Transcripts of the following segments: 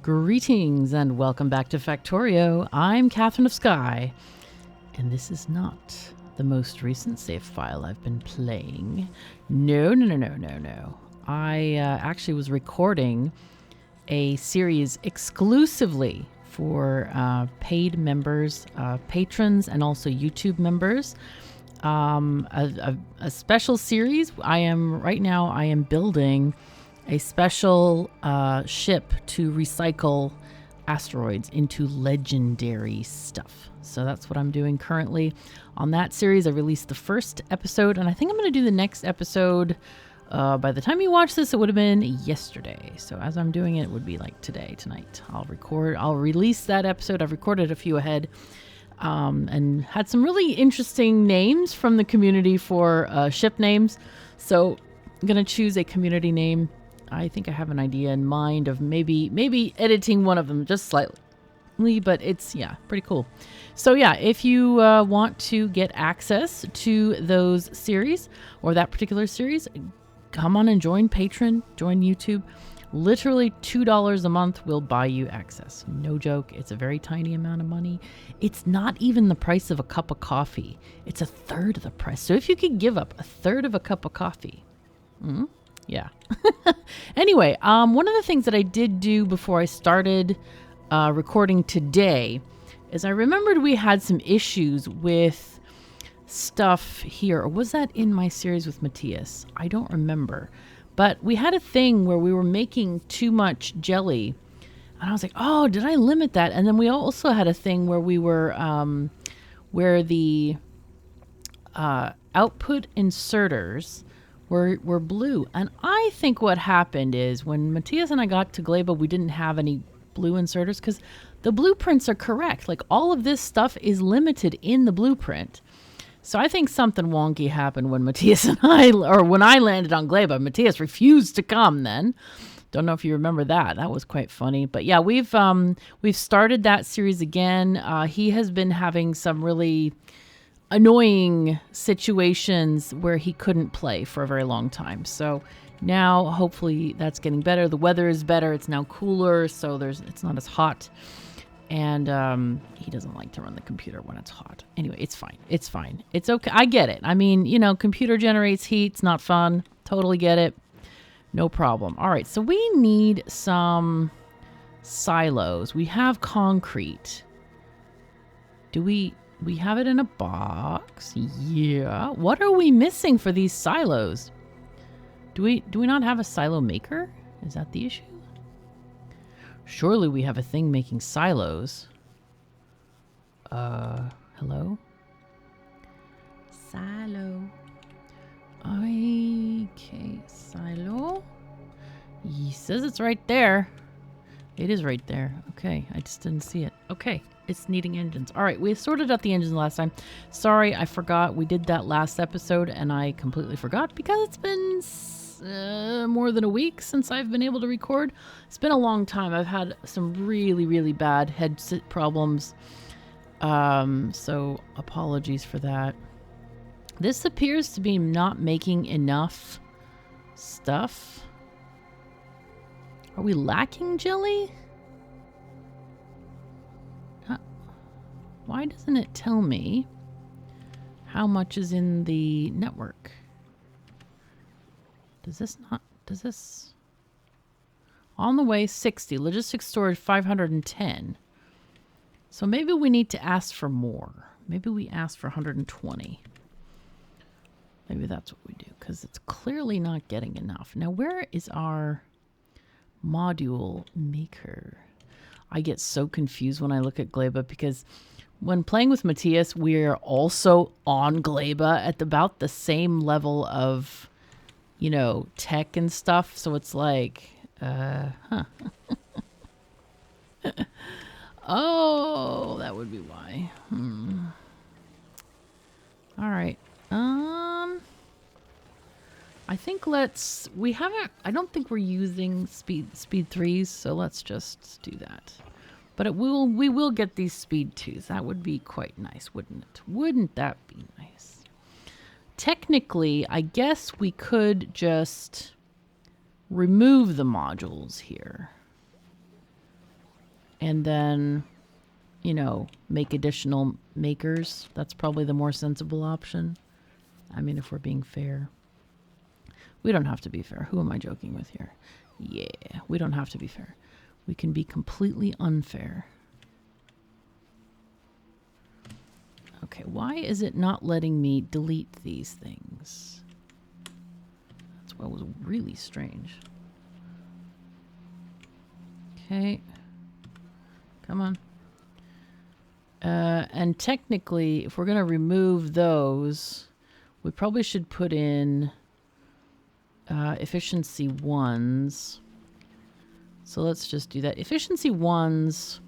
Greetings and welcome back to Factorio. I'm KatherineOfSky, and this is not the most recent save file I've been playing. No. I actually was recording a series exclusively for paid members, patrons, and also YouTube members. A special series. I am building a special ship to recycle asteroids into legendary stuff. So that's what I'm doing currently. On that series, I released the first episode, and I think I'm going to do the next episode. By the time you watch this, it would have been yesterday. So as I'm doing it, it would be like tonight. I'll release that episode. I've recorded a few ahead. And had some really interesting names from the community for ship names. So I'm going to choose a community name. I think I have an idea in mind of maybe editing one of them just slightly, but it's, pretty cool. So if you want to get access to those series or that particular series, come on and join Patreon, join YouTube. Literally $2 a month will buy you access. No joke. It's a very tiny amount of money. It's not even the price of a cup of coffee. It's a third of the price. So if you could give up a third of a cup of coffee, yeah. Anyway, one of the things that I did do before I started recording today is I remembered we had some issues with stuff here. Or was that in my series with Matthias? I don't remember. But we had a thing where we were making too much jelly. And I was like, oh, did I limit that? And then we also had a thing where we were, where the output inserters were blue. And I think what happened is when Matthias and I got to Gleba, we didn't have any blue inserters because the blueprints are correct. Like all of this stuff is limited in the blueprint. So I think something wonky happened when Matthias and when I landed on Gleba. Matthias refused to come then. Don't know if you remember that. That was quite funny. But yeah, we've started that series again. He has been having some really annoying situations where he couldn't play for a very long time. So now hopefully that's getting better. The weather is better. It's now cooler, so it's not as hot. And he doesn't like to run the computer when it's hot. Anyway, it's fine. It's okay. I get it. I mean, computer generates heat. It's not fun. Totally get it. No problem. All right, so we need some silos. We have concrete. Do we have it in a box? Yeah. What are we missing for these silos? Do we not have a silo maker? Is that the issue? Surely we have a thing making silos. Hello? Silo. Okay, silo. He says it's right there. It is right there. Okay, I just didn't see it. Okay, it's needing engines. All right, we sorted out the engines last time. Sorry, I forgot. We did that last episode, and I completely forgot because it's been more than a week since I've been able to record. It's been a long time. I've had some really bad headset problems. So apologies for that. This appears to be not making enough stuff. Are we lacking jelly? Why doesn't it tell me how much is in the network? Does this? On the way, 60. Logistics storage, 510. So maybe we need to ask for more. Maybe we ask for 120. Maybe that's what we do, because it's clearly not getting enough. Now, where is our module maker? I get so confused when I look at Gleba, because when playing with Matthias, we're also on Gleba at about the same level of tech and stuff. So it's like, oh, that would be why. All right. I think I don't think we're using speed 3s, so let's just do that. But we will get these speed 2s. That would be quite nice, wouldn't it? Wouldn't that be nice? Technically, I guess we could just remove the modules here. and then, you know, make additional makers. That's probably the more sensible option. I mean, if we're being fair. We don't have to be fair. Who am I joking with here? Yeah, we don't have to be fair. We can be completely unfair. Okay, why is it not letting me delete these things? That's what was really strange. Okay. Come on. And technically, if we're going to remove those, we probably should put in efficiency 1s. So let's just do that. Efficiency 1s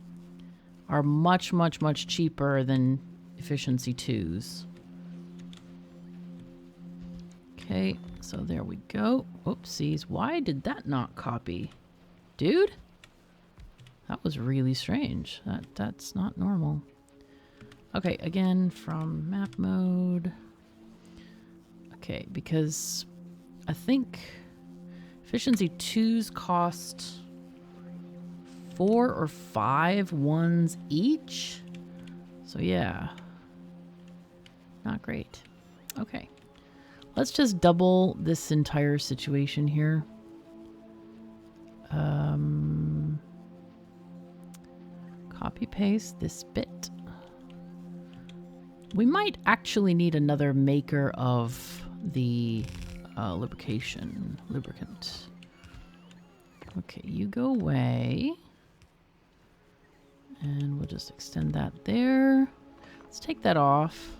are much, much, much cheaper than efficiency 2s. Okay, so there we go. Oopsies. Why did that not copy? Dude? That was really strange. That's not normal. Okay, again from map mode. Okay, because I think efficiency 2s cost 4 or 5 1s each. So yeah, not great. Okay, let's just double this entire situation here. Copy paste this bit. We might actually need another maker of the lubricant. Okay, you go away. And we'll just extend that there. Let's take that off.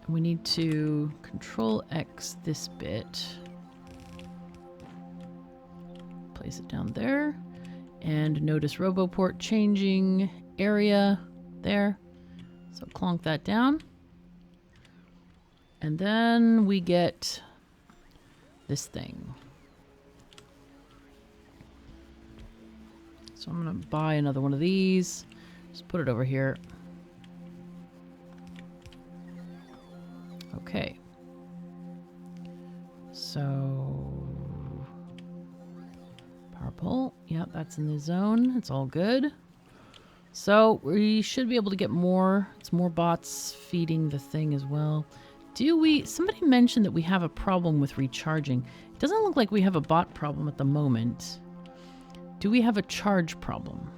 And we need to Control X this bit. Place it down there. And notice RoboPort changing area there. So clonk that down. And then we get this thing. So I'm going to buy another one of these. Just put it over here. Okay. So power pole. Yep, that's in the zone. It's all good. So we should be able to get more. It's more bots feeding the thing as well. Somebody mentioned that we have a problem with recharging. It doesn't look like we have a bot problem at the moment. Do we have a charge problem?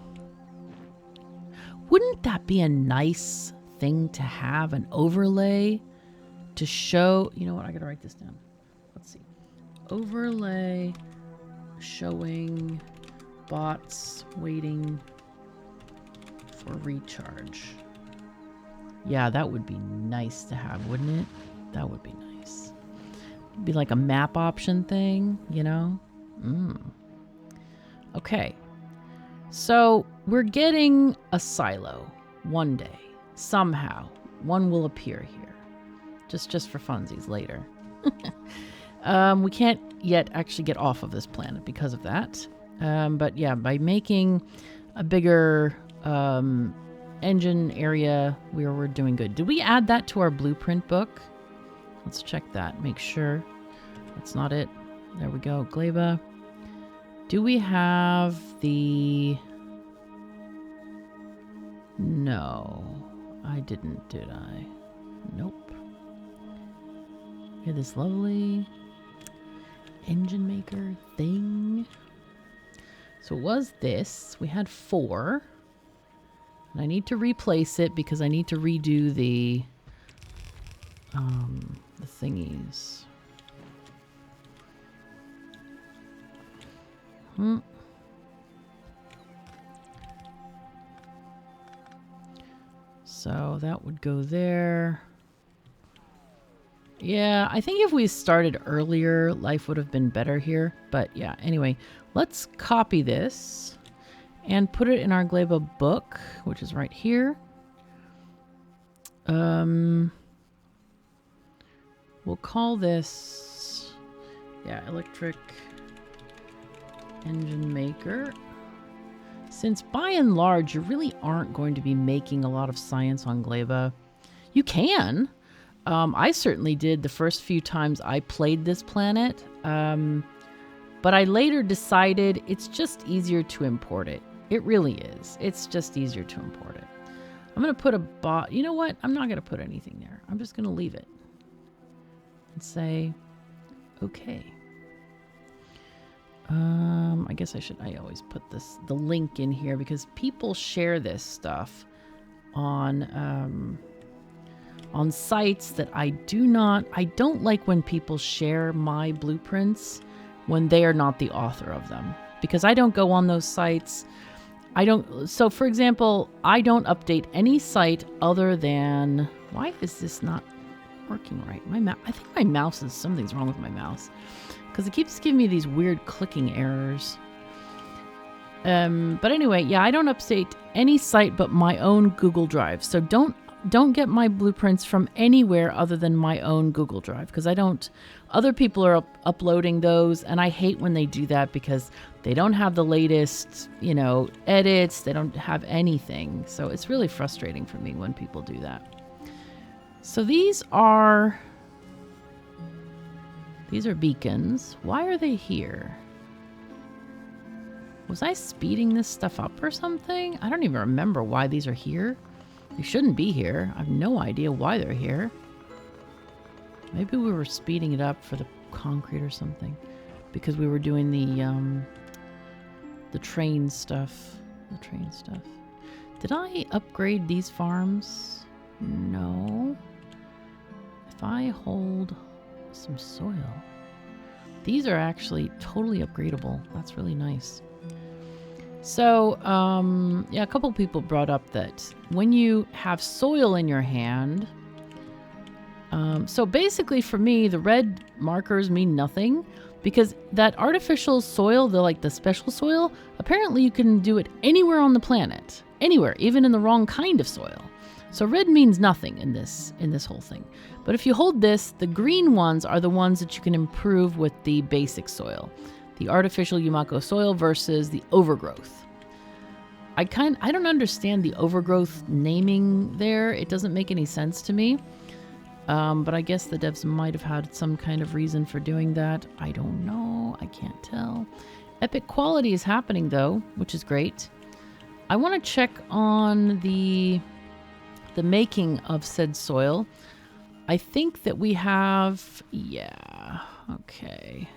Wouldn't that be a nice thing to have, an overlay to show? You know what? I gotta write this down. Let's see. Overlay showing bots waiting for recharge. Yeah, that would be nice to have, wouldn't it? That would be nice. It'd be like a map option thing, you know? Okay. So we're getting a silo one day. Somehow. One will appear here. Just for funsies later. We can't yet actually get off of this planet because of that. But yeah, by making a bigger engine area, we're doing good. Did we add that to our blueprint book? Let's check that. Make sure that's not it. There we go. Gleba. Do we have the... No, I didn't, did I? Nope. We had this lovely engine maker thing. So it was this. We had 4. And I need to replace it because I need to redo the thingies. So that would go there. Yeah, I think if we started earlier, life would have been better here. But yeah, anyway, let's copy this and put it in our Gleba book, which is right here. We'll call this, yeah, electric engine maker. Since by and large, you really aren't going to be making a lot of science on Gleba. You can. I certainly did the first few times I played this planet. But I later decided it's just easier to import it. It really is. It's just easier to import it. I'm going to put a you know what? I'm not going to put anything there. I'm just going to leave it and say, okay. I guess I always put the link in here because people share this stuff on sites that I don't like when people share my blueprints when they are not the author of them, because I don't go on those sites. So for example, I don't update any site other than, why is this not working right? I think my mouse something's wrong with my mouse because it keeps giving me these weird clicking errors. But anyway, yeah, I don't update any site but my own Google Drive. So don't get my blueprints from anywhere other than my own Google Drive, because other people are uploading those, and I hate when they do that because they don't have the latest, edits. They don't have anything. So it's really frustrating for me when people do that. So these are beacons. Why are they here? Was I speeding this stuff up or something? I don't even remember why these are here. They shouldn't be here. I have no idea why they're here. Maybe we were speeding it up for the concrete or something, because we were doing the train stuff. Did I upgrade these farms? No. If I hold some soil, these are actually totally upgradable. That's really nice. So, yeah, a couple people brought up that when you have soil in your hand, so basically for me, the red markers mean nothing, because that artificial soil, the special soil, apparently you can do it anywhere on the planet, anywhere, even in the wrong kind of soil. So red means nothing in this whole thing. But if you hold this, the green ones are the ones that you can improve with the basic soil. The artificial Yumako soil versus the overgrowth. I don't understand the overgrowth naming there. It doesn't make any sense to me. But I guess the devs might have had some kind of reason for doing that. I don't know. I can't tell. Epic quality is happening though, which is great. I want to check on the making of said soil. I think that we have, yeah, okay.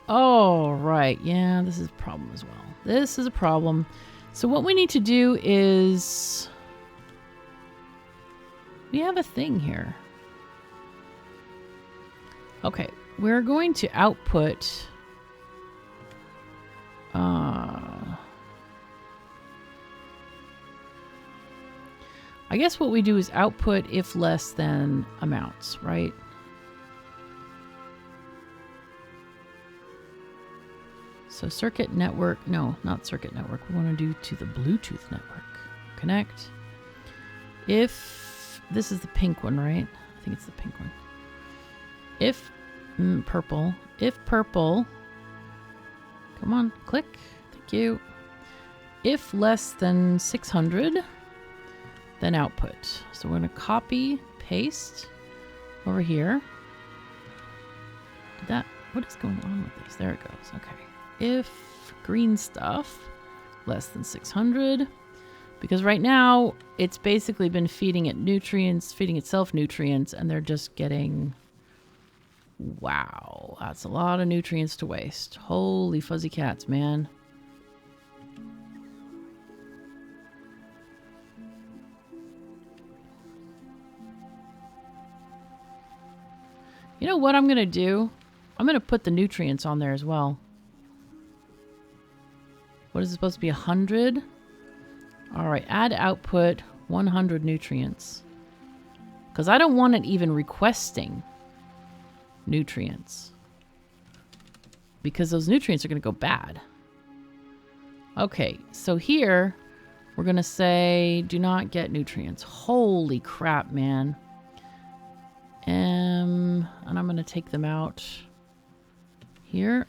Oh, right. Yeah, this is a problem as well. This is a problem. So what we need to do is, we have a thing here. Okay, we're going to output, I guess what we do is output if less than amounts, right? So circuit network, no, not circuit network. We want to do to the Bluetooth network. Connect. If, this is the pink one, right? I think it's the pink one. If purple, come on, click. Thank you. If less than 600, then output. So we're going to copy, paste over here. What is going on with this? There it goes. Okay. If green stuff less than 600, because right now it's basically been feeding it nutrients, feeding itself nutrients, and they're just getting, wow, that's a lot of nutrients to waste. Holy fuzzy cats, man. You know what I'm going to do? I'm going to put the nutrients on there as well. What is it supposed to be, 100? All right, add output 100 nutrients. Because I don't want it even requesting nutrients. Because those nutrients are going to go bad. Okay, so here we're going to say do not get nutrients. Holy crap, man. And I'm going to take them out here.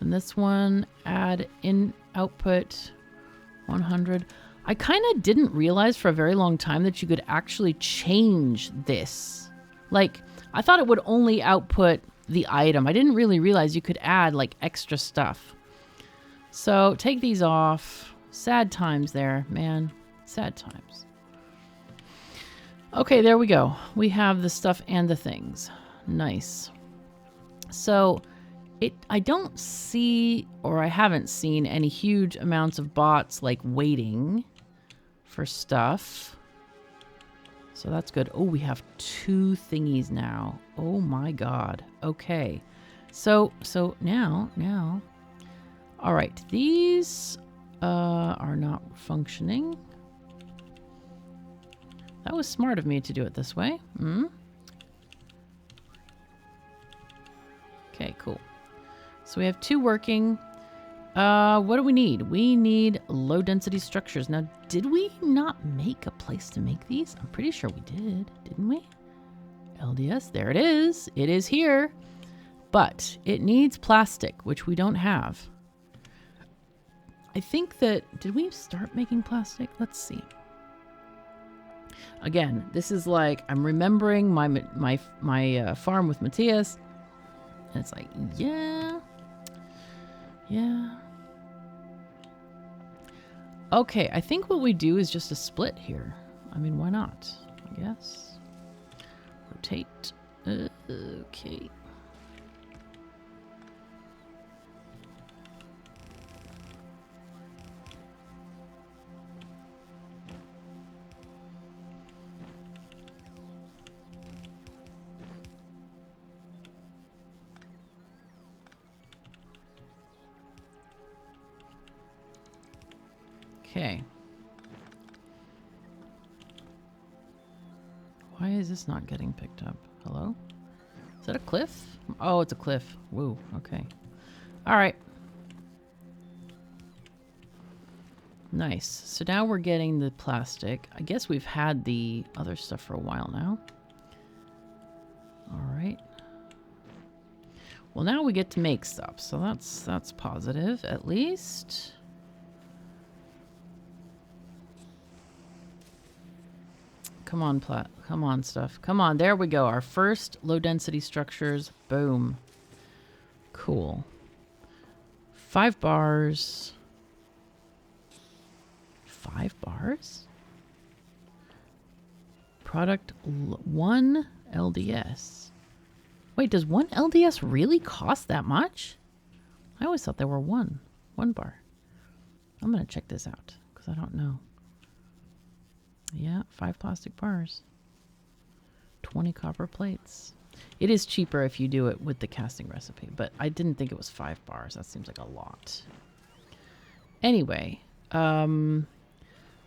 And this one, add in output 100. I kind of didn't realize for a very long time that you could actually change this. Like, I thought it would only output the item. I didn't really realize you could add like extra stuff. So take these off. Sad times there, man. Sad times. Okay, there we go. We have the stuff and the things. Nice. So I don't see, or I haven't seen any huge amounts of bots like waiting for stuff. So that's good. Oh, we have 2 thingies now. Oh my God. Okay. So now. All right. These are not functioning. That was smart of me to do it this way. Okay, cool. So we have 2 working. What do we need? We need low density structures. Now, did we not make a place to make these? I'm pretty sure we did, didn't we? LDS, there it is. It is here. But it needs plastic, which we don't have. I think that, did we start making plastic? Let's see. Again, this is like, I'm remembering my farm with Matthias. And it's like, yeah. Okay, I think what we do is just a split here. I mean, why not? I guess. Rotate. Okay. Okay. Why is this not getting picked up? Hello? Is that a cliff? Oh, it's a cliff. Woo, okay. All right. Nice. So now we're getting the plastic. I guess we've had the other stuff for a while now. All right. Well, now we get to make stuff. So that's positive, at least. Come on, come on, stuff. Come on, there we go. Our first low-density structures. Boom. Cool. 5 bars. 5 bars? Product 1 LDS. Wait, does 1 LDS really cost that much? I always thought there were 1 bar. I'm going to check this out because I don't know. Yeah, 5 plastic bars. 20 copper plates. It is cheaper if you do it with the casting recipe, but I didn't think it was 5 bars. That seems like a lot. Anyway,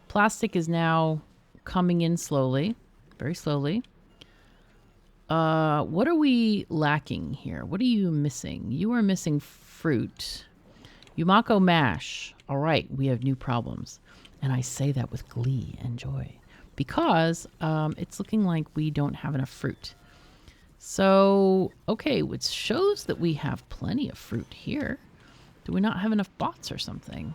plastic is now coming in slowly, very slowly. What are we lacking here? What are you missing? You are missing fruit. Yumako mash. All right, we have new problems. And I say that with glee and joy because it's looking like we don't have enough fruit. So, okay, which shows that we have plenty of fruit here. Do we not have enough bots or something?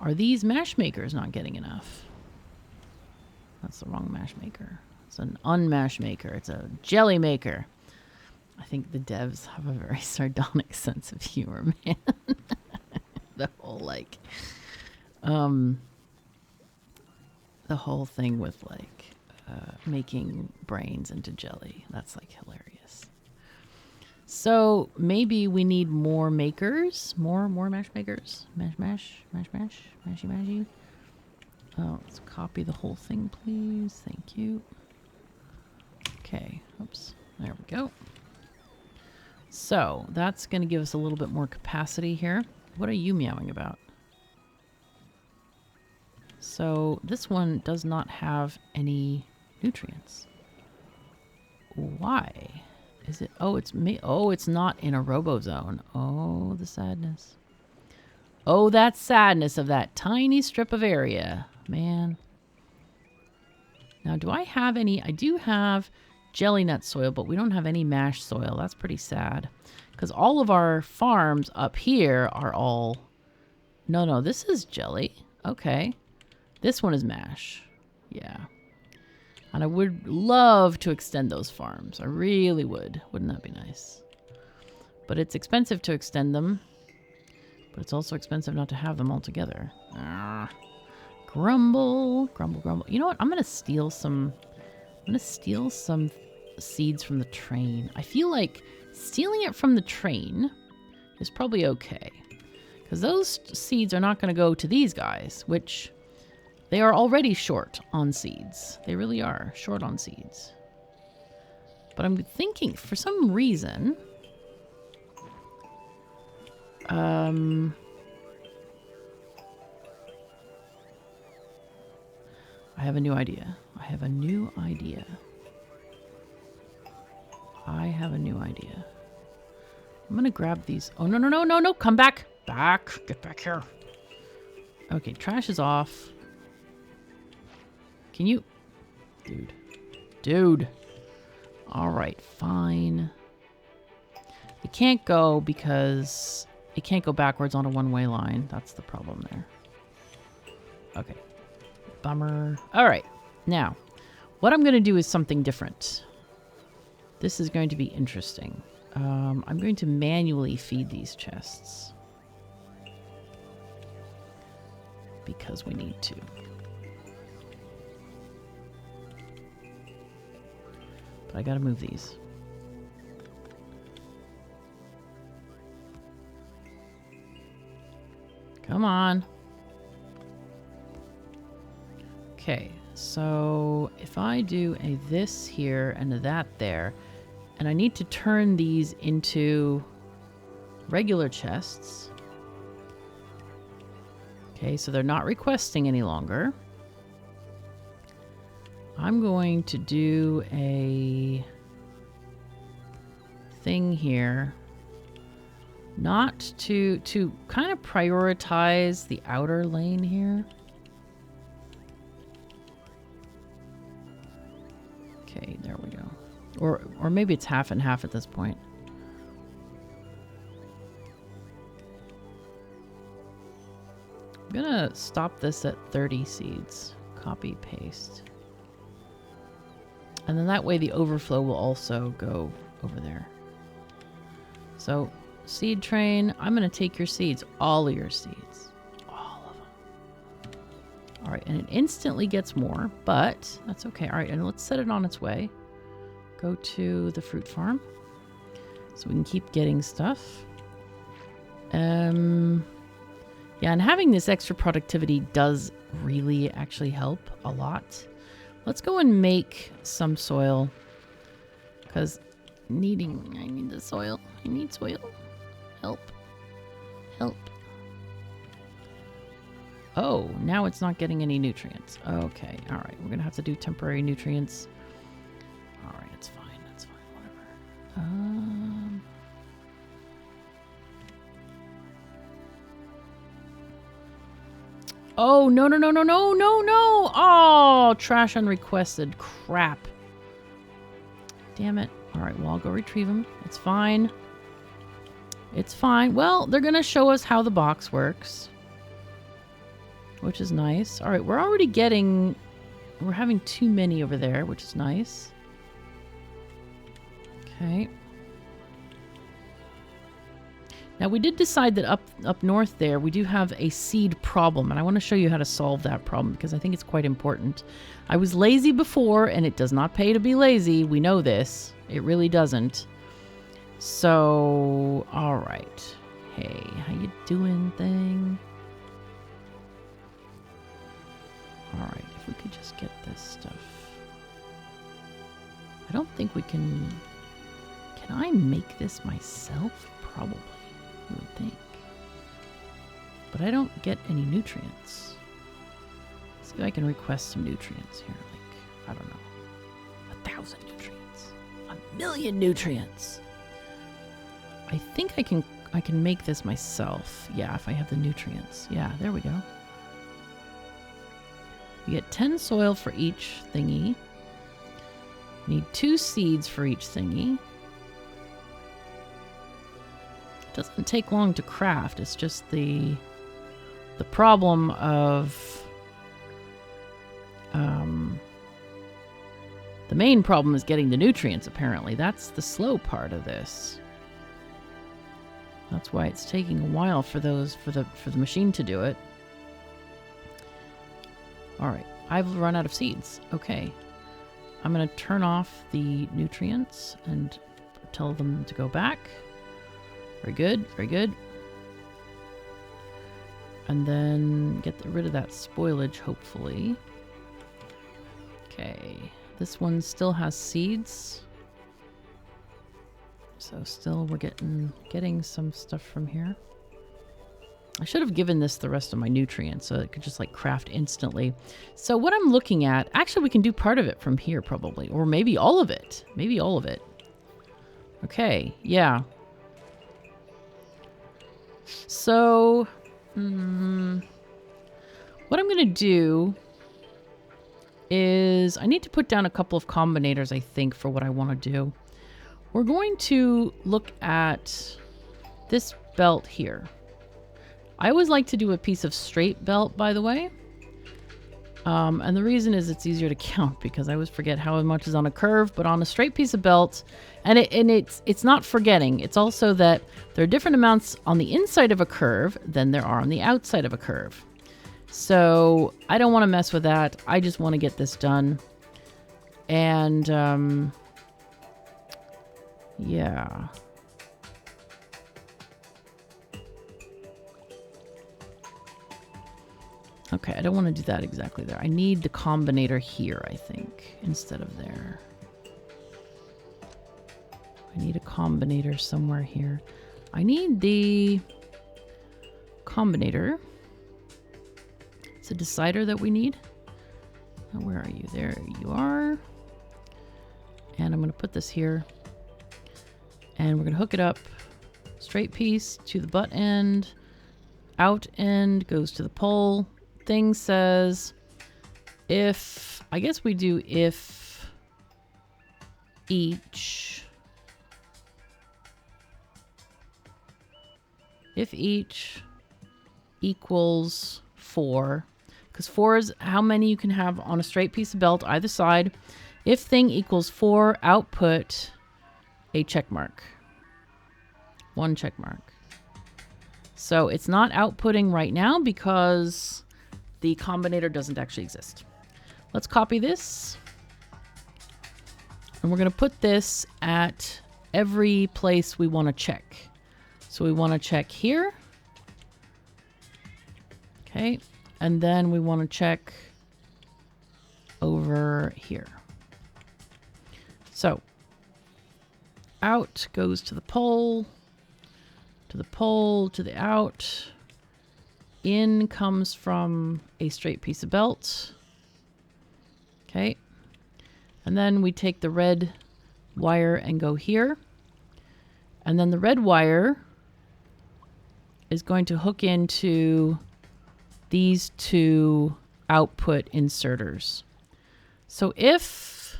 Are these mash makers not getting enough? That's the wrong mash maker. It's an unmash maker. It's a jelly maker. I think the devs have a very sardonic sense of humor, man. The whole like... the whole thing with like making brains into jelly. That's like hilarious. So maybe we need more makers, more mash makers. Mashy. Oh, let's copy the whole thing, please. Thank you. Okay, oops, there we go. So that's going to give us a little bit more capacity here. What are you meowing about? So this one does not have any nutrients. Why? Is it? Oh, it's me. Oh, it's not in a robo-zone. Oh, the sadness. Oh, that sadness of that tiny strip of area. Man. Now, do I have any? I do have jelly nut soil, but we don't have any mash soil. That's pretty sad. Because all of our farms up here are all... No, this is jelly. Okay. This one is mash. Yeah. And I would love to extend those farms. I really would. Wouldn't that be nice? But it's expensive to extend them. But it's also expensive not to have them all together. Grumble, grumble, grumble. You know what? I'm gonna steal some seeds from the train. I feel like stealing it from the train is probably okay. Because those seeds are not going to go to these guys, which they are already short on seeds. They really are short on seeds. But I'm thinking, for some reason, I have a new idea. I have a new idea. I'm gonna grab these. Oh, no, no, no, no, no. Come back. Back. Get back here. Okay, trash is off. Can you... Dude. All right, fine. It can't go because it can't go backwards on a one-way line. That's the problem there. Okay. Bummer. All right. Now, what I'm going to do is something different. This is going to be interesting. I'm going to manually feed these chests. Because we need to. But I gotta move these. Come on. Okay, so if I do a this here and a that there, and I need to turn these into regular chests. Okay, so they're not requesting any longer. I'm going to do a thing here. Not to kind of prioritize the outer lane here. Okay, there we go. Or maybe it's half and half at this point. I'm gonna stop this at 30 seeds. Copy, paste. And then that way the overflow will also go over there. So, seed train, I'm gonna take your seeds. All of your seeds. All of them. Alright, and it instantly gets more, but that's okay. Alright, and let's set it on its way. Go to the fruit farm. So we can keep getting stuff. Yeah, and having this extra productivity does really actually help a lot. Let's go and make some soil. Because I need the soil. I need soil. Help. Help. Oh, now it's not getting any nutrients. Okay, alright. We're going to have to do temporary nutrients. Alright, it's fine. That's fine. Whatever. Oh, no, no, no, no, no, no, no. Oh, trash unrequested. Crap. Damn it. All right, well, I'll go retrieve them. It's fine. It's fine. Well, they're going to show us how the box works, which is nice. All right, we're already getting... We're having too many over there, which is nice. Okay. Now, we did decide that up north there, we do have a seed problem, and I want to show you how to solve that problem, because I think it's quite important. I was lazy before, and it does not pay to be lazy. We know this. It really doesn't. So, all right. Hey, how you doing, thing? All right, if we could just get this stuff. I don't think we can... Can I make this myself? Probably. You would think. But I don't get any nutrients. Let's see if I can request some nutrients here. Like, I don't know. 1,000 nutrients. 1,000,000 nutrients. I think I can make this myself. Yeah, if I have the nutrients. Yeah, there we go. You get 10 soil for each thingy. You need 2 seeds for each thingy. Doesn't take long to craft. It's just the problem of the main problem is getting the nutrients, apparently. That's the slow part of this. That's why it's taking a while for the machine to do it. All right, I've run out of seeds. Okay, I'm gonna turn off the nutrients and tell them to go back. Very good, very good. And then get rid of that spoilage, hopefully. Okay, this one still has seeds. So still we're getting some stuff from here. I should have given this the rest of my nutrients so it could just like craft instantly. So what I'm looking at, actually we can do part of it from here probably, or maybe all of it. Maybe all of it. Okay, yeah. So, what I'm going to do is I need to put down a couple of combinators, I think, for what I want to do. We're going to look at this belt here. I always like to do a piece of straight belt, by the way. And the reason is it's easier to count because I always forget how much is on a curve, but on a straight piece of belt, and it's not forgetting. It's also that there are different amounts on the inside of a curve than there are on the outside of a curve. So I don't want to mess with that. I just want to get this done. And yeah. Okay, I don't want to do that exactly there. I need the combinator here, I think, instead of there. I need a combinator somewhere here. I need the combinator. It's a decider that we need. Now, where are you? There you are. And I'm going to put this here. And we're going to hook it up. Straight piece to the butt end. Out end goes to the pole. Thing says if, I guess we do if each equals 4, because 4 is how many you can have on a straight piece of belt either side. If thing equals 4, output a check mark. 1 check mark. So it's not outputting right now because the combinator doesn't actually exist. Let's copy this. And we're going to put this at every place we want to check. So we want to check here. Okay. And then we want to check over here. So out goes to the pole, to the pole, to the out. In comes from a straight piece of belt. Okay. And then we take the red wire and go here. And then the red wire is going to hook into these 2 output inserters. So if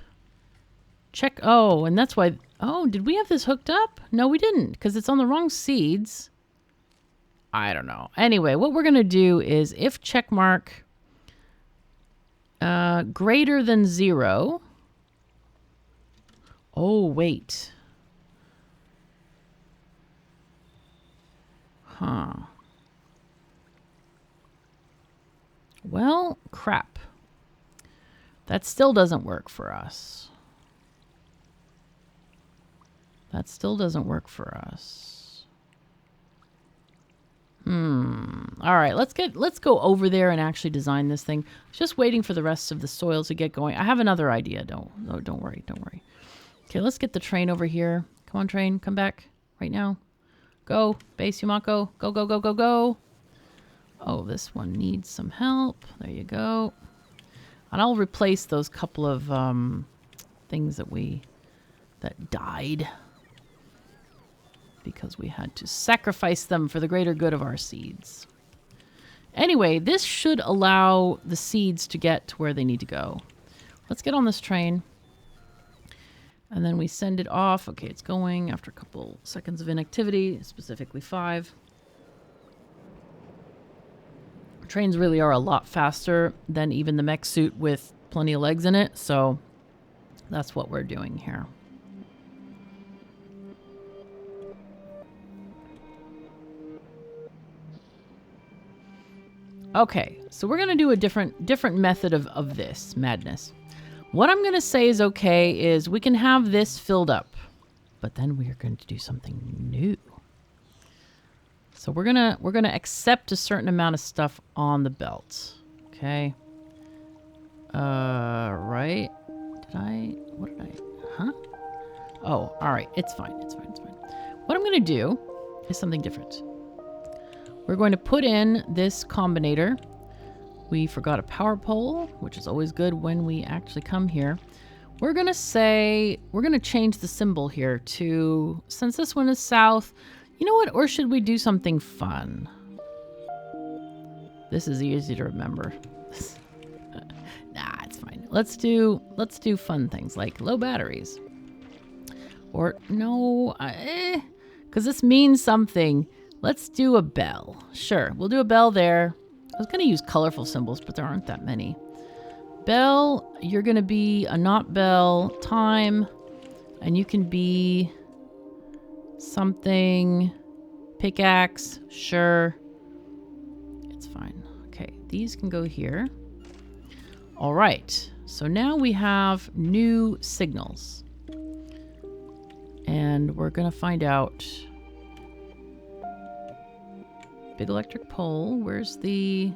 check, oh, and that's why, oh, did we have this hooked up? No, we didn't, because it's on the wrong seeds. I don't know. Anyway, what we're going to do is if check mark greater than 0. Oh, wait. Huh. Well, crap. That still doesn't work for us. That still doesn't work for us. All right, let's go over there and actually design this thing. Just waiting for the rest of the soil to get going. I have another idea. Don't worry. Okay, let's get the train over here. Come on, train, come back right now. Go, base Yumako. Go, go, go, go, go. Oh, this one needs some help. There you go. And I'll replace those couple of things that died. Because we had to sacrifice them for the greater good of our seeds. Anyway, this should allow the seeds to get to where they need to go. Let's get on this train. And then we send it off. Okay, it's going after a couple seconds of inactivity, specifically 5. Trains really are a lot faster than even the mech suit with plenty of legs in it. So that's what we're doing here. Okay, so we're going to do a different method of this madness. What I'm going to say is okay is we can have this filled up, but then we are going to do something new. So we're gonna accept a certain amount of stuff on the belt. Okay. Right. What did I? Huh? Oh, all right. It's fine. It's fine. It's fine. What I'm gonna do is something different. We're going to put in this combinator. We forgot a power pole, which is always good when we actually come here. We're gonna change the symbol here to, since this one is south. You know what? Or should we do something fun? This is easy to remember. Nah, it's fine. Let's do fun things like low batteries. Or no, because this means something. Let's do a bell. Sure, we'll do a bell there. I was gonna use colorful symbols, but there aren't that many. Bell, you're gonna be a not bell time, and you can be something. Pickaxe, sure. It's fine. Okay, these can go here. All right, so now we have new signals. And we're gonna find out. Big electric pole, where's the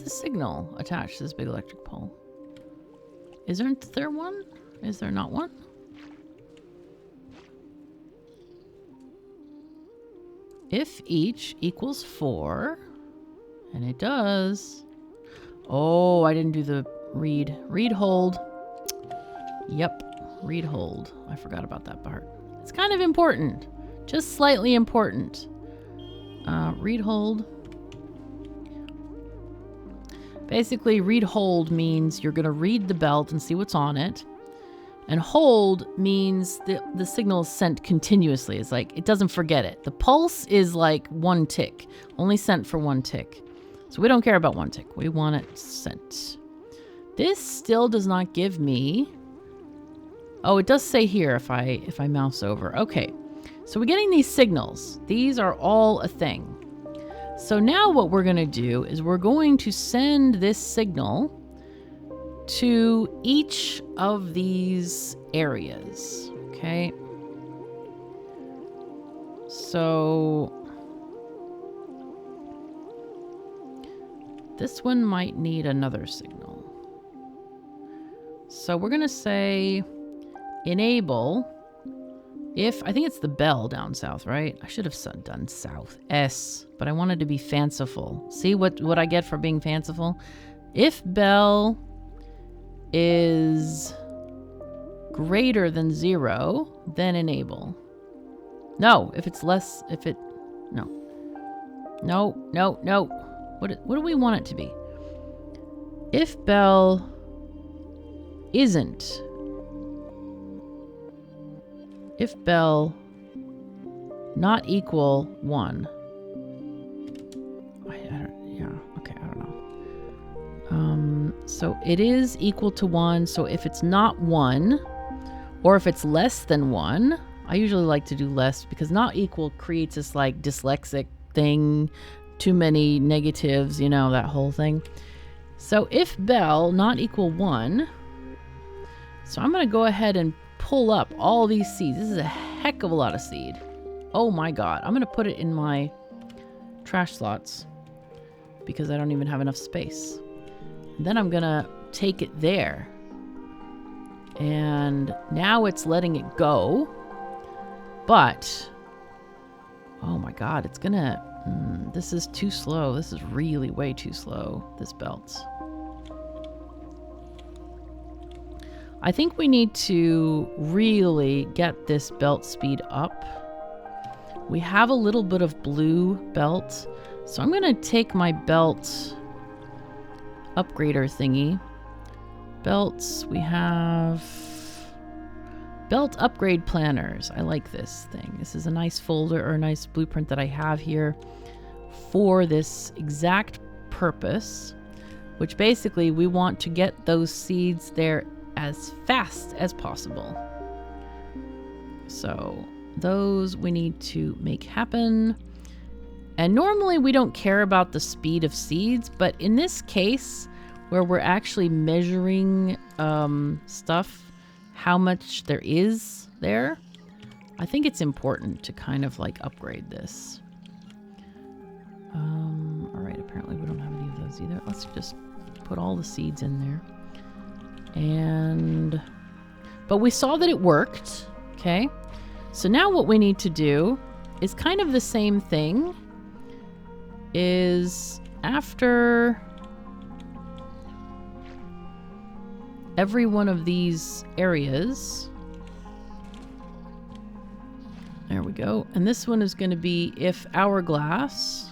signal attached to this big electric pole? Isn't there one? Is there not one? If each equals 4, and it does. Oh, I didn't do the read. Read hold. Yep, read hold. I forgot about that part. It's kind of important, just slightly important. Read hold. Basically, read hold means you're gonna read the belt and see what's on it. And hold means the signal is sent continuously. It's like, it doesn't forget it. The pulse is like 1 tick, only sent for 1 tick. So we don't care about 1 tick. We want it sent. This still does not give me... Oh, it does say here if I mouse over. Okay, so we're getting these signals. These are all a thing. So now what we're gonna do is we're going to send this signal to each of these areas, okay? So this one might need another signal. So we're gonna say enable if, I think it's the bell down south, right? I should have done south, S, but I wanted to be fanciful. See what I get for being fanciful? If bell is greater than 0, then enable. No, if it's less, no. What do we want it to be? If bell isn't, if bell not equal 1. So it is equal to 1. So if it's not 1, or if it's less than 1, I usually like to do less because not equal creates this like dyslexic thing, too many negatives, you know, that whole thing. So if bell not equal 1, so I'm going to go ahead and pull up all these seeds. This is a heck of a lot of seed. Oh my God. I'm going to put it in my trash slots because I don't even have enough space. Then I'm gonna take it there. And now it's letting it go. But, oh my God, it's gonna, this is too slow. This is really way too slow, this belt. I think we need to really get this belt speed up. We have a little bit of blue belt. So I'm gonna take my belt upgrader thingy. Belts, we have belt upgrade planners. I like this thing. This is a nice folder or a nice blueprint that I have here for this exact purpose, which basically we want to get those seeds there as fast as possible. So those we need to make happen. And normally we don't care about the speed of seeds, but in this case, where we're actually measuring stuff, how much there is there, I think it's important to kind of like upgrade this. All right, apparently we don't have any of those either. Let's just put all the seeds in there. But we saw that it worked, okay? So now what we need to do is kind of the same thing, is after every one of these areas, there we go. And this one is going to be if hourglass.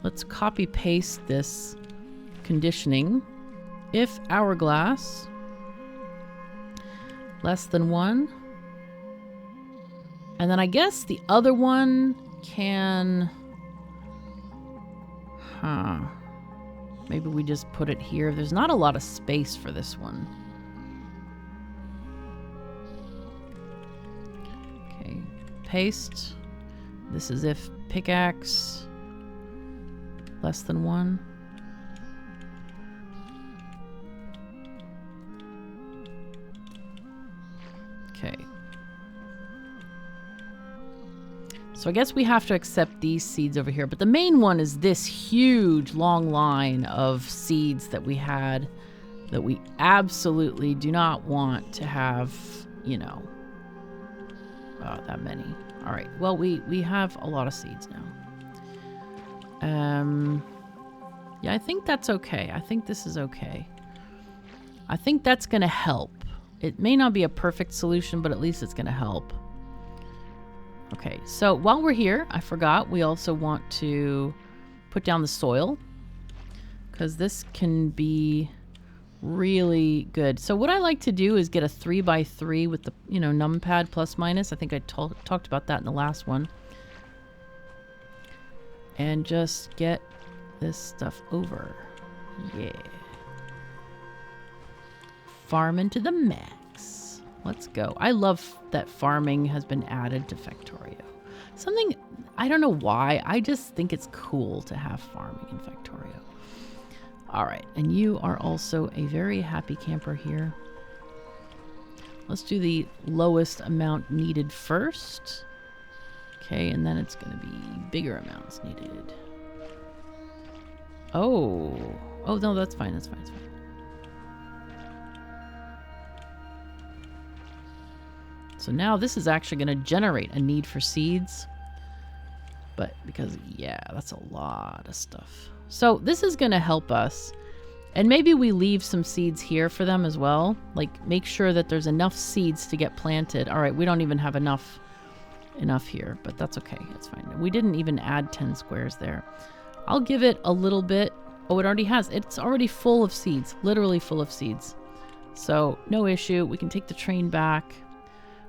Let's copy paste this conditioning. If hourglass less than 1. And then I guess the other one can... Maybe we just put it here. There's not a lot of space for this one. Okay, paste. This is if pickaxe less than 1. Okay. So I guess we have to accept these seeds over here. But the main one is this huge long line of seeds that we had that we absolutely do not want to have, you know, that many. All right. Well, we have a lot of seeds now. Yeah, I think that's okay. I think this is okay. I think that's going to help. It may not be a perfect solution, but at least it's going to help. Okay, so while we're here, I forgot, we also want to put down the soil, because this can be really good. So what I like to do is get a 3x3 with the, you know, numpad plus minus. I think I talked about that in the last one. And just get this stuff over. Yeah. Farming to the max. Let's go. I love that farming has been added to Factorio. Something, I don't know why, I just think it's cool to have farming in Factorio. All right, and you are also a very happy camper here. Let's do the lowest amount needed first. Okay, and then it's going to be bigger amounts needed. Oh, no, that's fine, that's fine, that's fine. So now this is actually going to generate a need for seeds. But because, yeah, that's a lot of stuff. So this is going to help us. And maybe we leave some seeds here for them as well. Like, make sure that there's enough seeds to get planted. All right, we don't even have enough here, but that's okay. It's fine. We didn't even add 10 squares there. I'll give it a little bit. Oh, it already has. It's already full of seeds. Literally full of seeds. So no issue. We can take the train back.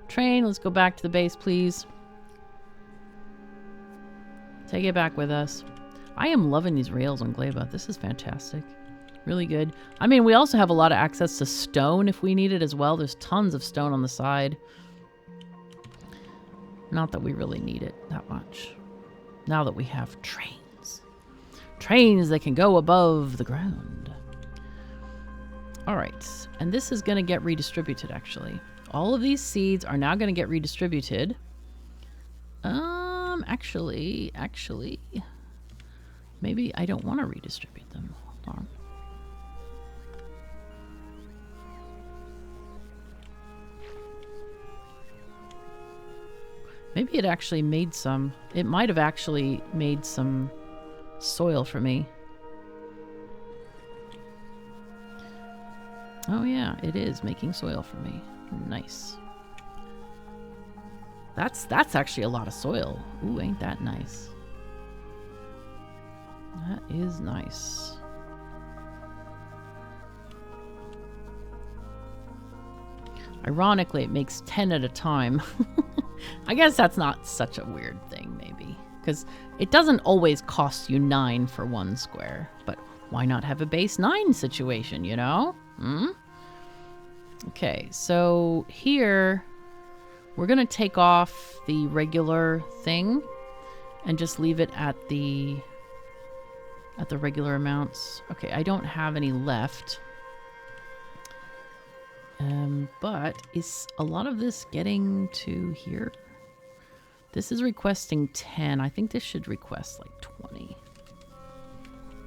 Train, let's go back to the base, please. Take it back with us. I am loving these rails on Gleba. This is fantastic. Really good. I mean, we also have a lot of access to stone if we need it as well. There's tons of stone on the side. Not that we really need it that much. Now that we have trains. Trains that can go above the ground. All right. And this is going to get redistributed, actually. All of these seeds are now going to get redistributed. Actually, maybe I don't want to redistribute them. Hold on. Maybe it actually made some. It might have actually made some soil for me. Oh yeah, it is making soil for me. Nice. That's actually a lot of soil. Ooh, ain't that nice? That is nice. Ironically, it makes 10 at a time. I guess that's not such a weird thing, maybe. Because it doesn't always cost you 9 for 1 square. But why not have a base 9 situation, you know? Okay, so here we're going to take off the regular thing. and just leave it at the regular amounts. Okay, I don't have any left. But is a lot of this getting to here? This is requesting 10. I think this should request like 20.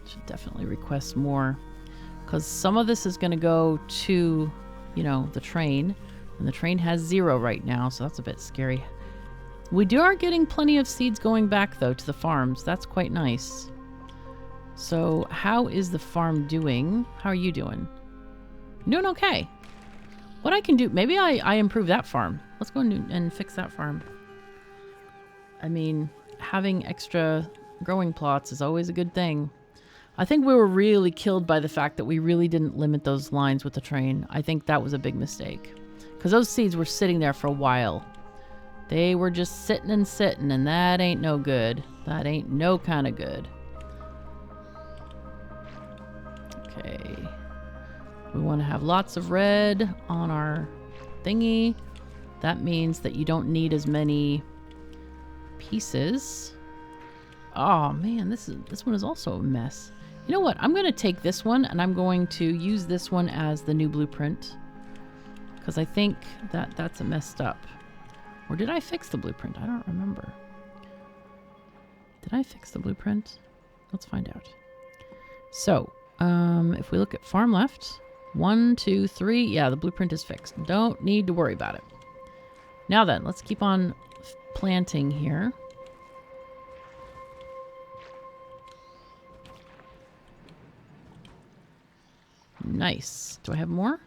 Should definitely request more. Because some of this is going to go to, you know, the train. And the train has 0 right now, so that's a bit scary. We are getting plenty of seeds going back, though, to the farms. That's quite nice. So, how is the farm doing? How are you doing? Doing okay. What I can do... Maybe I improve that farm. Let's go and fix that farm. I mean, having extra growing plots is always a good thing. I think we were really killed by the fact that we really didn't limit those lines with the train. I think that was a big mistake. Because those seeds were sitting there for a while. They were just sitting and sitting, and that ain't no good. That ain't no kind of good. Okay. We want to have lots of red on our thingy. That means that you don't need as many pieces. Oh man, this one is also a mess. You know what? I'm going to take this one and I'm going to use this one as the new blueprint. Because I think that that's a messed up. Or did I fix the blueprint? I don't remember. Did I fix the blueprint? Let's find out. So, if we look at farm left, 1, 2, 3, yeah, the blueprint is fixed. Don't need to worry about it. Now then, let's keep on planting here. Nice. Do I have more?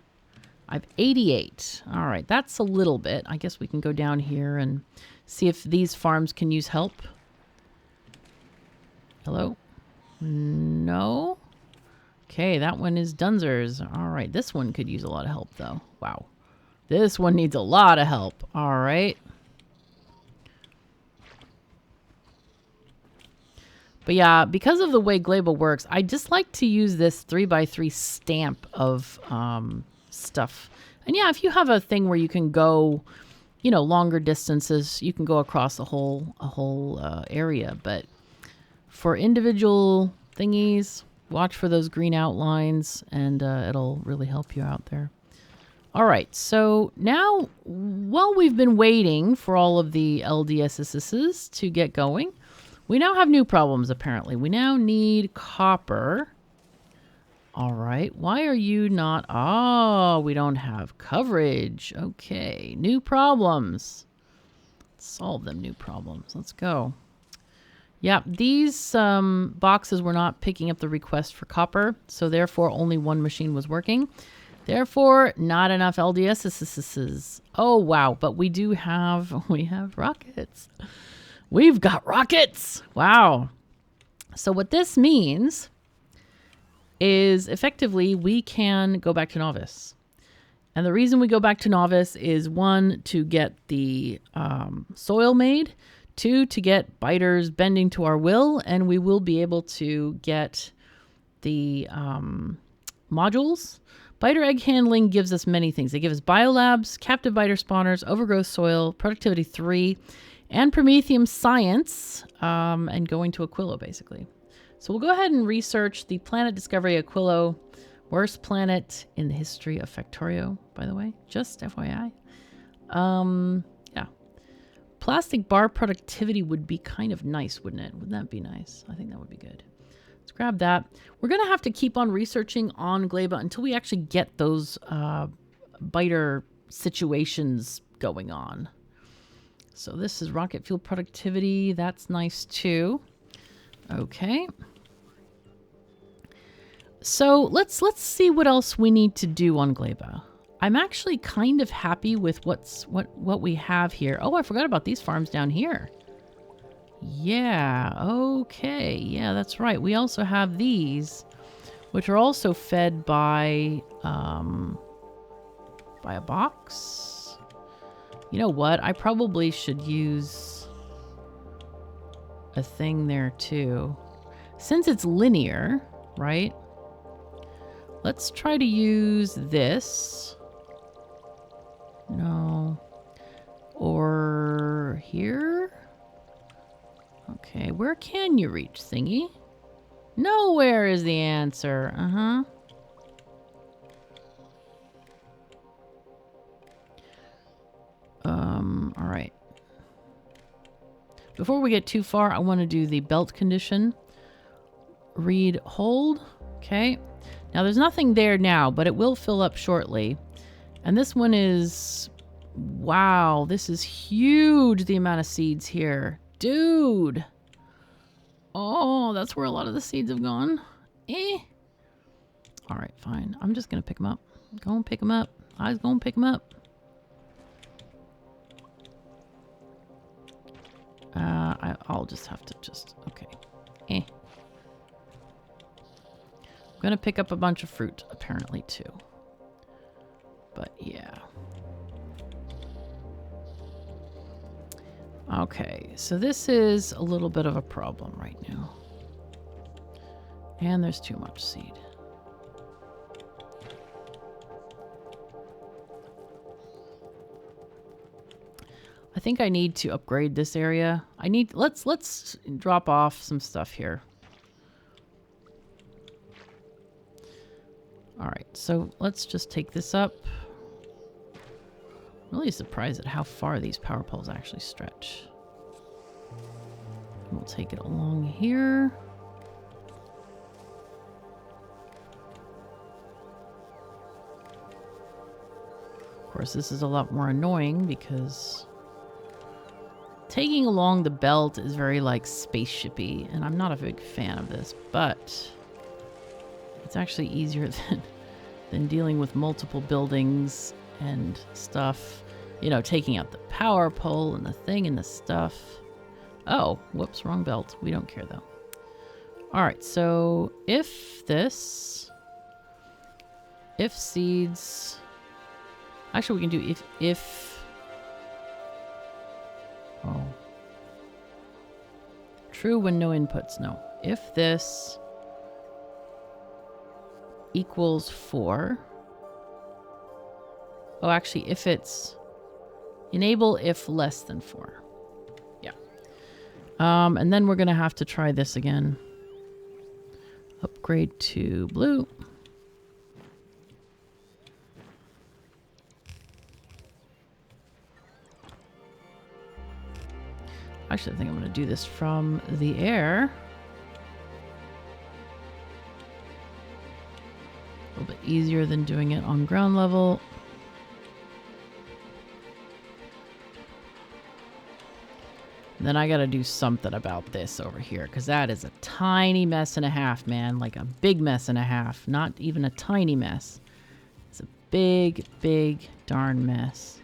I have 88. All right, that's a little bit. I guess we can go down here and see if these farms can use help. Hello? No? Okay, that one is Dunzer's. All right, this one could use a lot of help, though. Wow. This one needs a lot of help. All right. But yeah, because of the way Gleba works, I just like to use this 3x3 stamp of stuff. And yeah, if you have a thing where you can go, you know, longer distances, you can go across a whole area. But for individual thingies, watch for those green outlines, and it'll really help you out there. All right, so now, while we've been waiting for all of the LDSSs to get going, we now have new problems, apparently. We now need copper. All right, why are you not... Oh, we don't have coverage. Okay, new problems. Let's solve them new problems. Let's go. Yeah, these boxes were not picking up the request for copper, so therefore only one machine was working. Therefore, not enough LDSSs. Oh, wow, but we do have... We have rockets. We've got rockets! Wow. So what this means is effectively we can go back to novice. And the reason we go back to novice is 1, to get the soil made, 2, to get biters bending to our will, and we will be able to get the modules. Biter egg handling gives us many things. They give us biolabs, captive biter spawners, overgrowth soil, productivity 3, and Prometheum science, and going to Aquilo, basically. So we'll go ahead and research the planet discovery Aquilo. Worst planet in the history of Factorio, by the way. Just FYI. Yeah. Plastic bar productivity would be kind of nice, wouldn't it? Wouldn't that be nice? I think that would be good. Let's grab that. We're going to have to keep on researching on Gleba until we actually get those biter situations going on. So this is rocket fuel productivity. That's nice too. Okay. So let's see what else we need to do on Gleba. I'm actually kind of happy with what we have here. Oh, I forgot about these farms down here. Yeah, okay. Yeah, that's right. We also have these, which are also fed by a box. You know what? I probably should use a thing there too. Since it's linear, right? Let's try to use this. No. Or here? Okay. Okay, where can you reach, thingy? Nowhere is the answer. All right. Before we get too far, I want to do the belt condition. Read, hold. Okay. Now there's nothing there now, but it will fill up shortly. And this one is, wow, this is huge, the amount of seeds here. Dude. Oh, that's where a lot of the seeds have gone. All right, fine. I'm just going to pick them up. Go and pick them up. I was going to pick them up. I'll just have to okay. I'm going to pick up a bunch of fruit, apparently, too. But, yeah. Okay, so this is a little bit of a problem right now. And there's too much seed. I think I need to upgrade this area. Let's drop off some stuff here. All right, so let's just take this up. I'm really surprised at how far these power poles actually stretch. We'll take it along here. Of course, this is a lot more annoying because taking along the belt is very like spaceshipy, and I'm not a big fan of this, but it's actually easier than dealing with multiple buildings and stuff. You know, taking out the power pole and the thing and the stuff. Oh, whoops, wrong belt. We don't care though. All right, so if seeds, actually we can do if, oh, true when no inputs, no. If this equals 4, oh, actually, if it's enable if less than 4. Yeah. And then we're going to have to try this again. Upgrade to blue. Actually, I think I'm going to do this from the air. A little bit easier than doing it on ground level. Then I got to do something about this over here, because that is a tiny mess and a half, man. Like a big mess and a half. Not even a tiny mess. It's a big, big darn mess.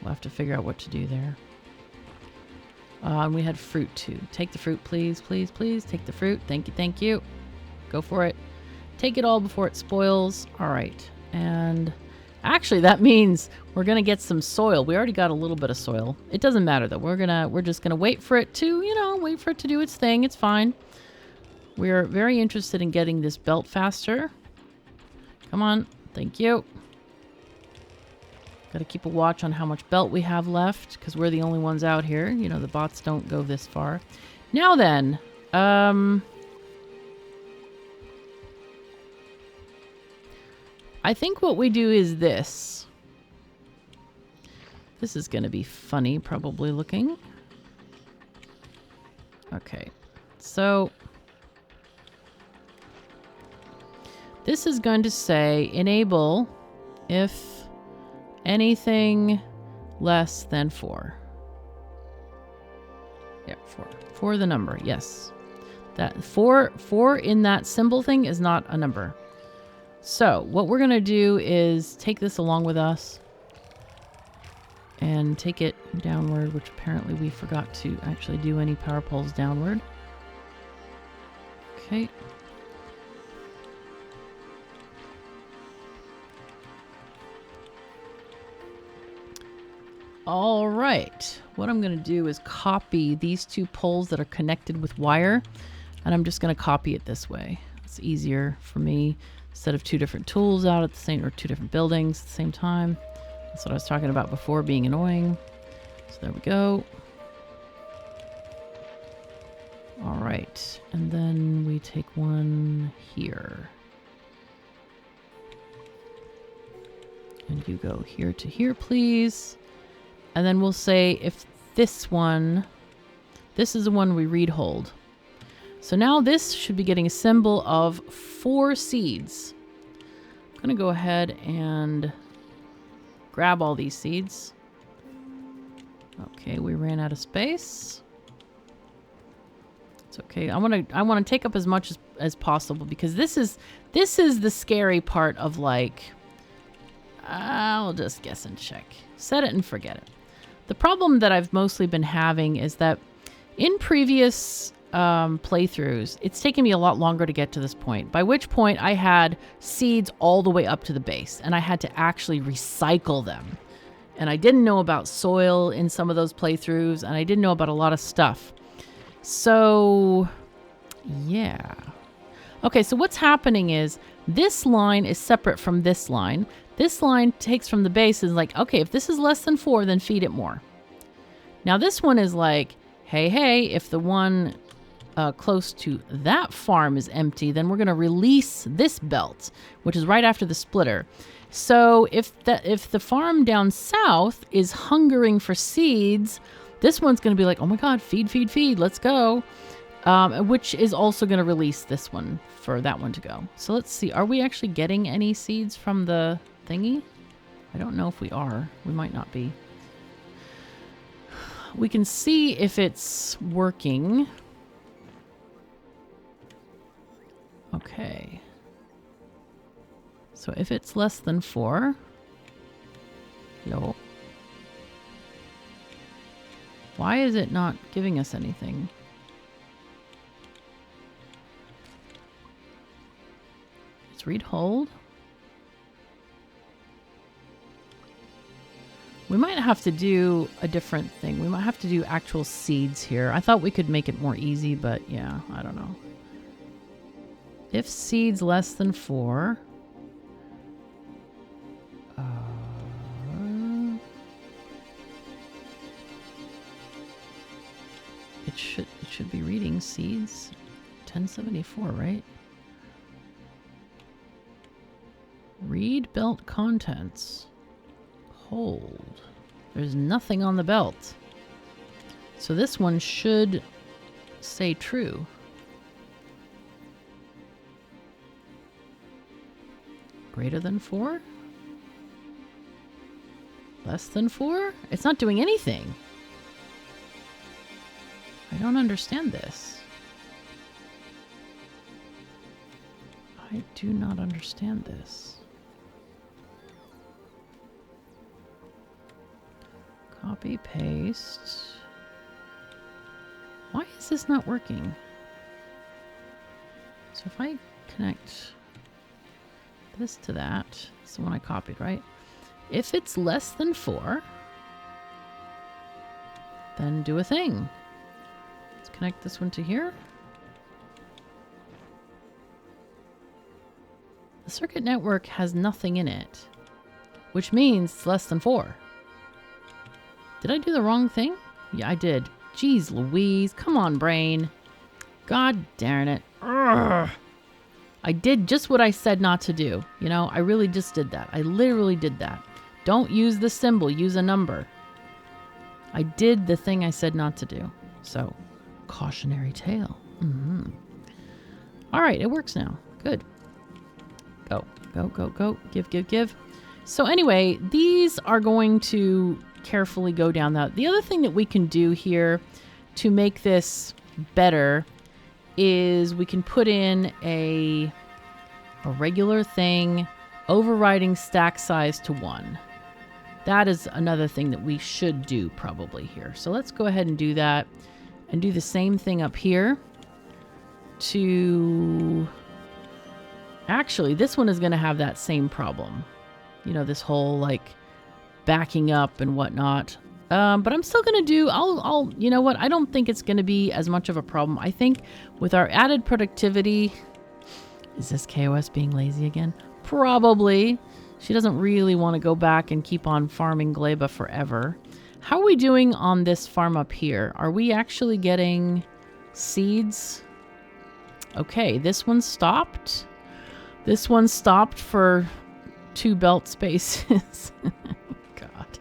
We'll have to figure out what to do there. And we had fruit too. Take the fruit, please, please, please. Take the fruit. Thank you, thank you. Go for it. Take it all before it spoils. All right. And actually, that means we're going to get some soil. We already got a little bit of soil. It doesn't matter though. We're just going to wait for it to, wait for it to do its thing. It's fine. We're very interested in getting this belt faster. Come on. Thank you. Got to keep a watch on how much belt we have left, because we're the only ones out here. You know, the bots don't go this far. Now then, I think what we do is this. This is going to be funny, probably looking. Okay, so this is going to say enable if anything less than 4. Yeah, 4. 4 the number, yes. That 4 in that symbol thing is not a number. So what we're going to do is take this along with us and take it downward, which apparently we forgot to actually do any power poles downward. Okay. All right, what I'm going to do is copy these 2 poles that are connected with wire, and I'm just going to copy it this way. It's easier for me instead of 2 different tools out at the same, or 2 different buildings at the same time. That's what I was talking about before, being annoying. So there we go. right, and then we take one here. And you go here to here, please. And then we'll say if this one, this is the one we read hold. So now this should be getting a symbol of 4 seeds. I'm going to go ahead and grab all these seeds. Okay, we ran out of space. It's okay. I want to take up as much as possible because this is the scary part of, like, I'll just guess and check. Set it and forget it. The problem that I've mostly been having is that in previous playthroughs, it's taken me a lot longer to get to this point, by which point I had seeds all the way up to the base and I had to actually recycle them. And I didn't know about soil in some of those playthroughs, and I didn't know about a lot of stuff. So, yeah. Okay, so what's happening is this line is separate from this line. This line takes from the base and is like, okay, if this is less than 4, then feed it more. Now this one is like, hey, if the one close to that farm is empty, then we're going to release this belt, which is right after the splitter. So if the farm down south is hungering for seeds, this one's going to be like, oh my god, feed, let's go. Which is also going to release this one for that one to go. So let's see, are we actually getting any seeds from the thingy? I don't know if we are. We might not be. We can see if it's working. Okay. So if it's less than 4, hello. Why is it not giving us anything? Let's read hold. We might have to do a different thing. We might have to do actual seeds here. I thought we could make it more easy, but yeah, I don't know. If seeds less than 4... It should be reading seeds. 1074, right? Read belt contents. Hold. There's nothing on the belt. So this one should say true. Greater than 4? Less than 4? It's not doing anything. I don't understand this. I do not understand this. Copy, paste. Why is this not working? So if I connect this to that, it's the one I copied, right? If it's less than 4, then do a thing. Let's connect this one to here. The circuit network has nothing in it, which means it's less than 4. Did I do the wrong thing? Yeah, I did. Jeez Louise. Come on, brain. God darn it. Urgh. I did just what I said not to do. You know, I really just did that. I literally did that. Don't use the symbol. Use a number. I did the thing I said not to do. So, cautionary tale. All right, it works now. Good. Go, go, go, go. Give, give, give. So anyway, these are going to carefully go down that. The other thing that we can do here to make this better is we can put in a regular thing overriding stack size to 1. That is another thing that we should do probably here. So let's go ahead and do that and do the same thing up here to... Actually, this one is going to have that same problem. You know, this whole like backing up and whatnot. But I'm still going to do, I'll, you know what? I don't think it's going to be as much of a problem. I think with our added productivity, is this KOS being lazy again? Probably. She doesn't really want to go back and keep on farming Gleba forever. How are we doing on this farm up here? Are we actually getting seeds? Okay, this one stopped. This one stopped for 2 belt spaces. God.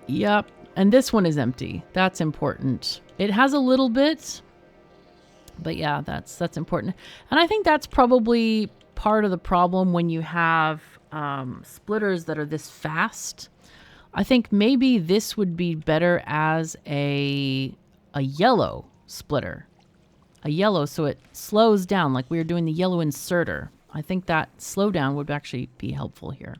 Yep. And this one is empty. That's important. It has a little bit, but yeah, that's important. And I think that's probably part of the problem when you have splitters that are this fast. I think maybe this would be better as a yellow splitter. A yellow, so it slows down like we were doing the yellow inserter. I think that slowdown would actually be helpful here.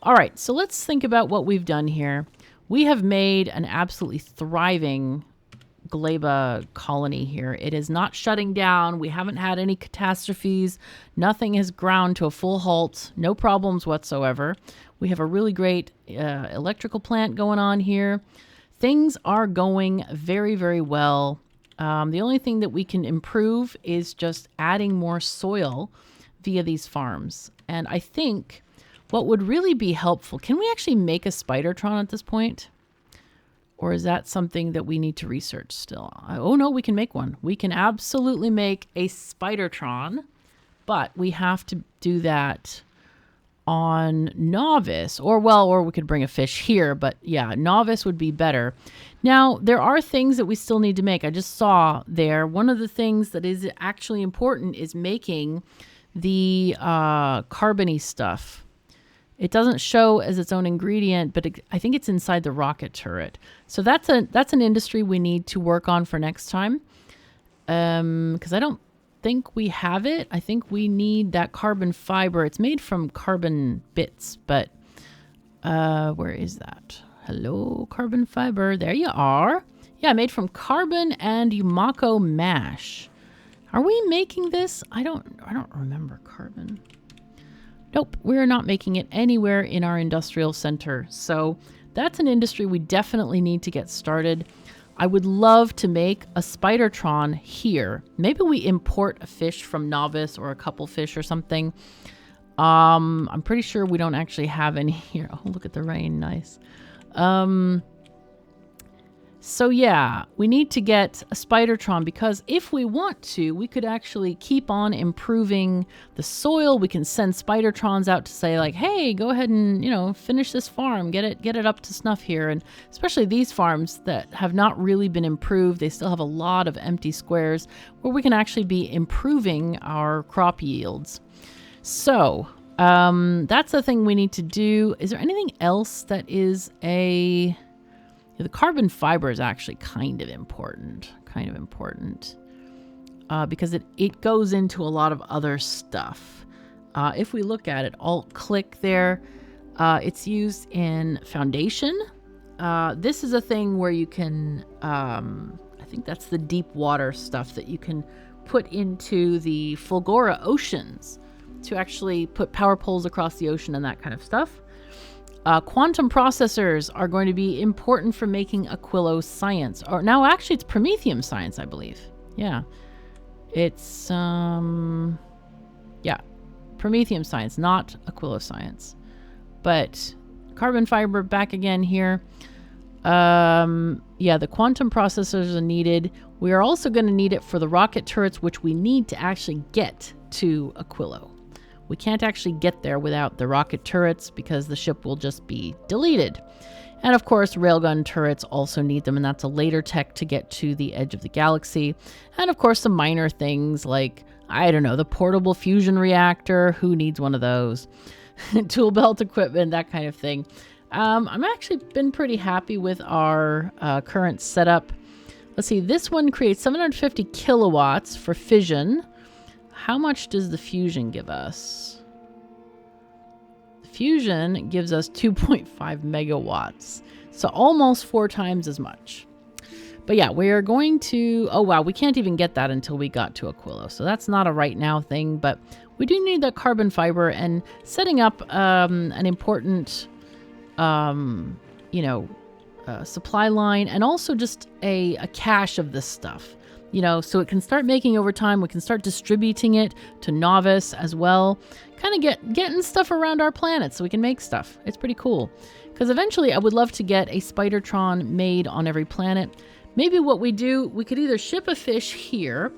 All right, so let's think about what we've done here. We have made an absolutely thriving Gleba colony here. It is not shutting down. We haven't had any catastrophes. Nothing has ground to a full halt. No problems whatsoever. We have a really great electrical plant going on here. Things are going very, very well. The only thing that we can improve is just adding more soil via these farms. And I think what would really be helpful, can we actually make a Spidertron at this point? Or is that something that we need to research still? Oh no, we can make one. We can absolutely make a Spidertron, but we have to do that on Novice, or we could bring a fish here, but yeah, Novice would be better. Now, there are things that we still need to make. I just saw there, one of the things that is actually important is making the carbony stuff. It doesn't show as its own ingredient, but I think it's inside the rocket turret. So that's an industry we need to work on for next time, because I don't think we have it. I think we need that carbon fiber. It's made from carbon bits, but where is that? Hello, carbon fiber. There you are. Yeah, made from carbon and Umako mash. Are we making this? I don't remember carbon. Nope, we're not making it anywhere in our industrial center. So that's an industry we definitely need to get started. I would love to make a Spidertron here. Maybe we import a fish from Novice or a couple fish or something. I'm pretty sure we don't actually have any here. Oh, look at the rain. Nice. So yeah, we need to get a Spidertron because if we want to, we could actually keep on improving the soil. We can send Spidertrons out to say like, hey, go ahead and, finish this farm, get it up to snuff here. And especially these farms that have not really been improved, they still have a lot of empty squares where we can actually be improving our crop yields. So that's the thing we need to do. Is there anything else that is the carbon fiber is actually kind of important because it goes into a lot of other stuff. If we look at it, alt-click there, it's used in foundation. This is a thing where you can, I think that's the deep water stuff that you can put into the Fulgora oceans to actually put power poles across the ocean and that kind of stuff. Quantum processors are going to be important for making Aquilo science. Or now, actually, it's Promethium science, I believe. Yeah, it's Promethium science, not Aquilo science. But carbon fiber back again here. Yeah, the quantum processors are needed. We are also going to need it for the rocket turrets, which we need to actually get to Aquilo. We can't actually get there without the rocket turrets because the ship will just be deleted. And of course, railgun turrets also need them, and that's a later tech to get to the edge of the galaxy. And of course, some minor things like, I don't know, the portable fusion reactor. Who needs one of those? Tool belt equipment, that kind of thing. I'm actually been pretty happy with our current setup. Let's see, this one creates 750 kilowatts for fission. How much does the fusion give us? The fusion gives us 2.5 megawatts. So almost 4 times as much. But yeah, we are going to... Oh, wow. We can't even get that until we got to Aquilo. So that's not a right now thing. But we do need that carbon fiber. And setting up an important, supply line. And also just a cache of this stuff. So it can start making over time. We can start distributing it to Novice as well. Kind of getting stuff around our planet so we can make stuff. It's pretty cool. Because eventually I would love to get a Spidertron made on every planet. Maybe what we do, we could either ship a fish here,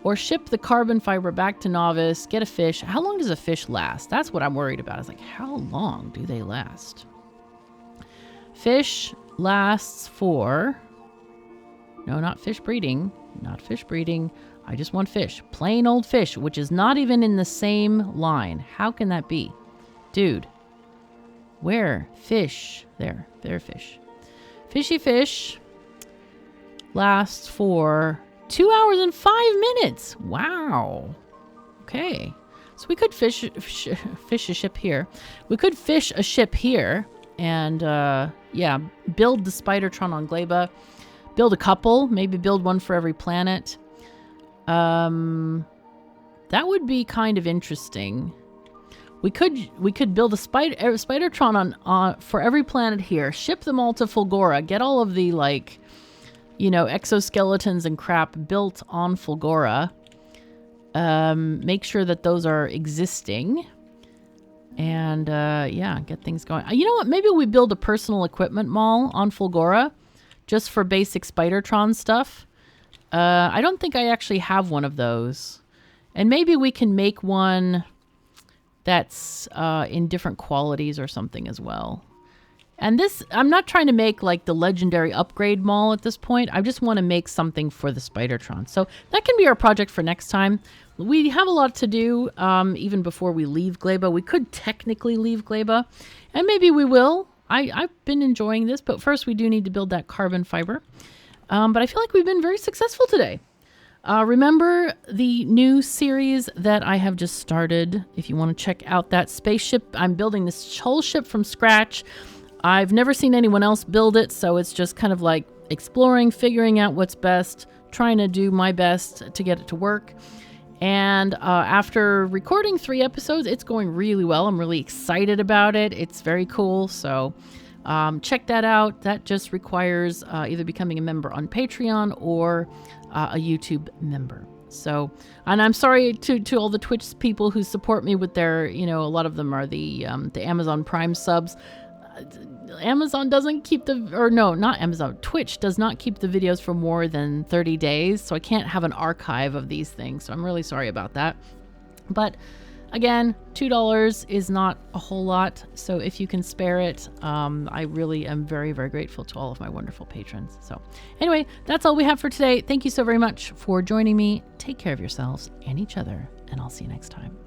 or ship the carbon fiber back to novice, get a fish. How long does a fish last? That's what I'm worried about. It's like, how long do they last? Fish lasts for... No, not fish breeding. Not fish breeding. I just want fish. Plain old fish, which is not even in the same line. How can that be? Dude. Where? Fish. There. There, fish. Fishy fish lasts for 2 hours and 5 minutes. Wow. Okay. So we could fish a ship here. We could fish a ship here and, yeah, build the Spidertron on Gleba. Build a couple. Maybe build one for every planet. That would be kind of interesting. We could build a Spidertron on for every planet here. Ship them all to Fulgora. Get all of the, like, you know, exoskeletons and crap built on Fulgora. Make sure that those are existing. And, yeah, get things going. You know what? Maybe we build a personal equipment mall on Fulgora just for basic Spidertron stuff. I don't think I actually have one of those. And maybe we can make one that's in different qualities or something as well. And this, I'm not trying to make like the legendary upgrade mall at this point. I just want to make something for the Spidertron. So that can be our project for next time. We have a lot to do even before we leave Gleba. We could technically leave Gleba, and maybe we will. I've been enjoying this, but first we do need to build that carbon fiber. But I feel like we've been very successful today. Remember the new series that I have just started. If you want to check out that spaceship, I'm building this whole ship from scratch. I've never seen anyone else build it, so it's just kind of like exploring, figuring out what's best, trying to do my best to get it to work. And after recording 3 episodes, it's going really well. I'm really excited about it. It's very cool. So check that out. That just requires either becoming a member on Patreon or a YouTube member. So, and I'm sorry to all the Twitch people who support me with their, you know, a lot of them are the Amazon Prime subs. Amazon doesn't keep Twitch does not keep the videos for more than 30 days. So I can't have an archive of these things. So I'm really sorry about that. But again, $2 is not a whole lot. So if you can spare it, I really am very, very grateful to all of my wonderful patrons. So anyway, that's all we have for today. Thank you so very much for joining me. Take care of yourselves and each other, and I'll see you next time.